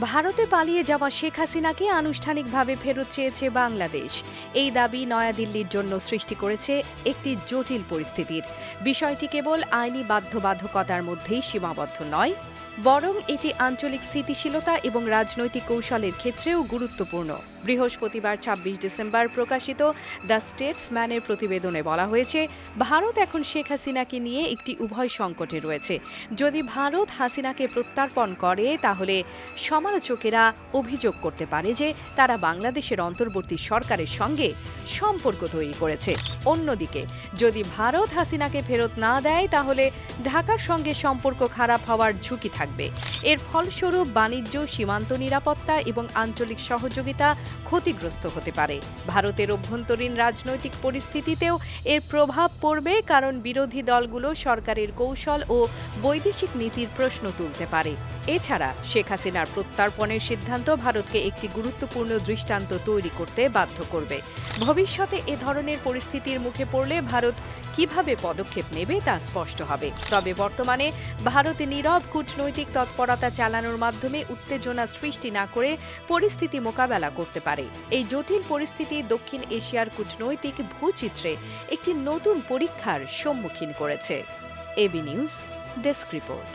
ভারতে পালিয়ে যাওয়া শেখ হাসিনাকে আনুষ্ঠানিকভাবে ফেরত চেয়েছে বাংলাদেশ। এই দাবি নয়াদিল্লির জন্য সৃষ্টি করেছে একটি জটিল পরিস্থিতির। বিষয়টি কেবল আইনি বাধ্যবাধকতার মধ্যেই সীমাবদ্ধ নয়, বরং এটি আঞ্চলিক স্থিতিশীলতা এবং রাজনৈতিক কৌশলের ক্ষেত্রেও গুরুত্বপূর্ণ। বৃহস্পতিবার ২৬ ডিসেম্বর প্রকাশিত দ্য স্টেটসম্যানের প্রতিবেদনে বলা হয়েছে, ভারত এখন শেখ হাসিনাকে নিয়ে একটি উভয় সংকটে রয়েছে। যদি ভারত হাসিনাকে প্রত্যার্পণ করে, তাহলে সমালোচকেরা অভিযোগ করতে পারে যে তারা বাংলাদেশের অন্তর্বর্তী সরকারের সঙ্গে সম্পর্ক তৈরি করেছে। অন্যদিকে যদি ভারত হাসিনাকে ফেরত না দেয়, তাহলে ঢাকার সঙ্গে সম্পর্ক খারাপ হওয়ার ঝুঁকি থাকবে। এর ফলস্বরূপ বাণিজ্য, সীমান্ত নিরাপত্তা এবং আঞ্চলিক সহযোগিতা ক্ষতিগ্রস্ত হতে পারে। ভারতের অভ্যন্তরীণ রাজনৈতিক পরিস্থিতিতেও এর প্রভাব পড়বে, কারণ বিরোধী দলগুলো সরকারের কৌশল ও বৈদেশিক নীতির প্রশ্ন তুলতে পারে। এছাড়া শেখ হাসিনার প্রত্যার্পণের সিদ্ধান্ত ভারতকে একটি গুরুত্বপূর্ণ দৃষ্টান্ত তৈরি করতে বাধ্য করবে। ভবিষ্যতে এ ধরনের পরিস্থিতির মুখে পড়লে ভারত কিভাবে পদক্ষেপ নেবে তা স্পষ্ট হবে। তবে বর্তমানে ভারত নীরব কূটনৈতিক তৎপরতা চালানোর মাধ্যমে উত্তেজনা সৃষ্টি না করে পরিস্থিতি মোকাবেলা করতে পারে। এই জটিল পরিস্থিতি দক্ষিণ এশিয়ার কূটনৈতিক ভূচিত্রে একটি নতুন পরীক্ষার সম্মুখীন করেছে। AB news desk report.